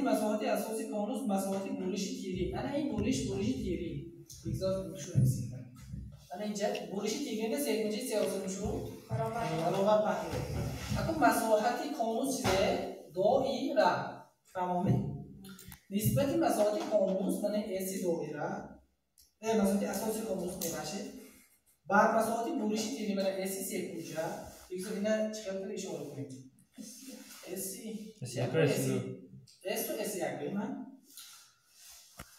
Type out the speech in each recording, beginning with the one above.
مساحت اساسی کانوس مساحت برش تیری. انا این برش تیری. بگذار شو نمی‌سیم. انا اینجا برش تیری نه سیکنجی سیاسی میشو. برابر پهلو. اگه مساحت کانوس چیه؟ دایره. تمامه. نسبت مساحت کانوس من اس دایره. مساحت اساسی کانوس میباشه. بعد مساحت برش تیری من اس سیکنجی. بگذار اینا چقدر اشاره کنیم. اس تو اس یک من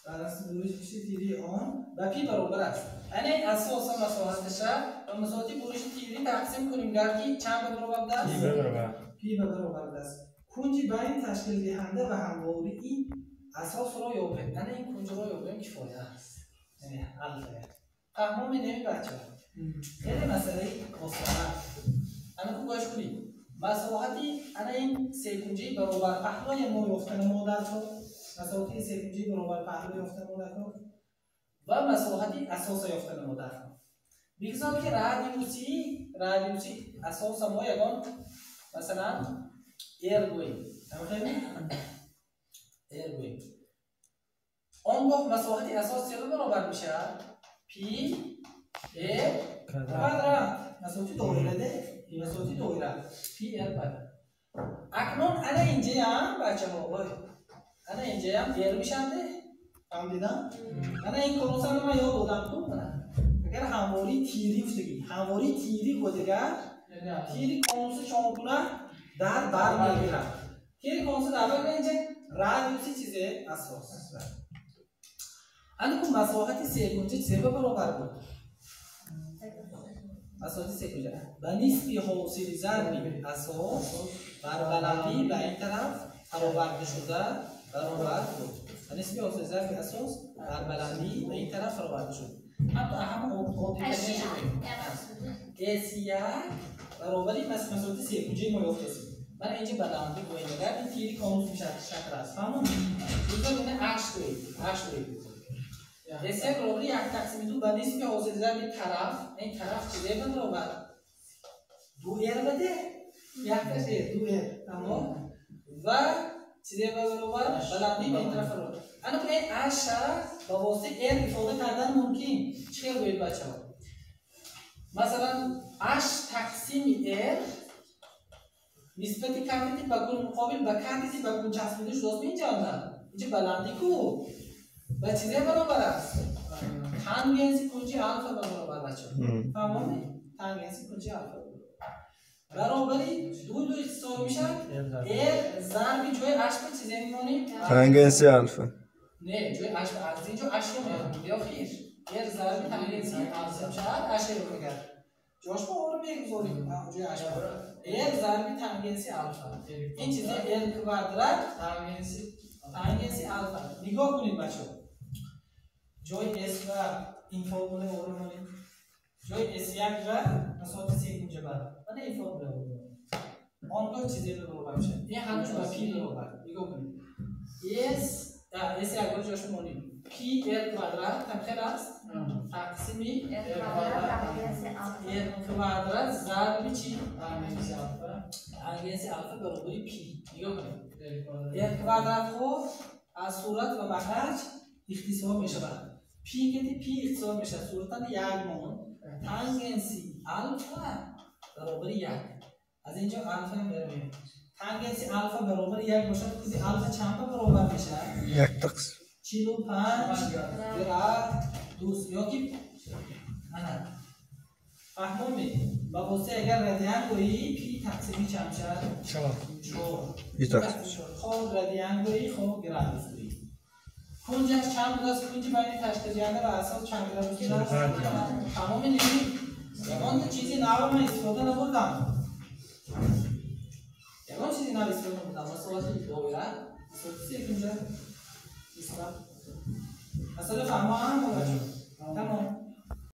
بعد از برش تیری آن و پی برابر است. یعنی اساس مساحتش و مساحت برش تیری تقسیم کنیم گردی چند برابر است؟ پی برابر است. کنج بین تشکیل دهنده و همواری این اساس را یابیم. یعنی این کنج را یابیم کفایه است. یعنی حل کرد. فهمو می‌نیم بچه‌ها. خیلی مسئله آسانه. انا خوب گوش کنید. مساحتی انا این سیکنجی برابر پهلوی ما یافتن مادر رو مساحتی سیکنجی برابر پهلوی یافتن مادر رو و مساحتی اساس یافتن مادر رو بگذار که رادیوسی اساس ما یگان مثلا ایرگوی آنگاه مساحتی اساس چقدر برابر میشه؟ پی ای کوادرات مساحتی دایره ده مساحتی دایره پی ال بعد اکنون انا اینجا هم بچه‌ها انا اینجا هم ایر میشم ده فهمیدن انا این کانوس رو من یاد دادم تو اگر همواری تیری افتگی همواری تیری کدگر تیری کانوس چونکنه در بر میگیره تیری کانوس در بر اینجا رادیوسی چیزه اساس انا کو مساحت سیکنجی چه برابر بود مساحت سیکنجی و نسبی حاصل ضربی اساس بر بلندی به این طرف برآورده شده برابر بود. نسبی حاصل ضربی اساس بر بلندی به این طرف برآورده شد. حتی اهم عادی اس1 برابری مساحت سیکنجی ما یافته است. من اینجا بلندی گویم در این تیری کانوس میشه شکل است. فهمون؟ اینجا اینه اکش دوید. اس1 برابری یک تقسیم دو به نسبی حاصل ضربی طرف این طرف چیزی برابر دو ایر بده یک کسی دو ایر تمام و چیزی برابر بلندی به این طرف برابر انا که این اش با واسطه ایر افاده کردن ممکن چه باید بچه‌ها مثلا اش تقسیم ایر نسبت کانتیتی با گون مقابل با کانتیتی با گون چسبیده شده اینجا اینجا بلندی کو و چیزی برابر است تانگنسی کنجی آلفا برابر بچه‌ها تمام تانگنسی کنجی آلفا برابری دو اختصار میشن ار ضرب جای اش به چیزی میمونیم تانگنسی آلفا نه جای اش از اینجا اش رو میاد یا خیر ار ضرب تانگنسی آلفا شد اش رو بگیر جاش با اون میگذاریم جای اش ار ضرب تانگنسی آلفا این چیزی ار کوادرات تانگنسی آلفا نگاه کنید بچه‌ها جای اس و این فرموله آوریم جای اس یک و مساحت سیکنجی بر من این فرموله آوریم آنگاه چیزی رو برابر میشه این همش با پی برابر نگاه کنید اس یک رو جاش مونیم پی ال کوادرات تمثیل است تقسیم ال کوادرات ضرب چی تانگنسی آلفا برابر پی نگاه کنید ال کوادرات خو از صورت و مخرج اختصار میشه پی که پی اختصار میشه صورتا یک مون تانگنسی آلفا برابر یک از اینجا آلفا میاریم تانگنسی آلفا برابر یک باشه که آلفا چند برابر میشه یک تقسیم 45 در دوست یا که انا فهمومی با واسه اگر رادیان گویی پی تقسیمی چند شد 4 خب رادیان گویی خب گرادوس گویی کنجش چند بود است کنج بین تشکیل دهنده و اساس چند گرادوس گویی تمام نمی یگان چیزی نوع من استفاده نبودم یگان چیزی نوع استفاده نبودم مسئله دایره مسئله کنجه مثلا فهمه هم بود تمام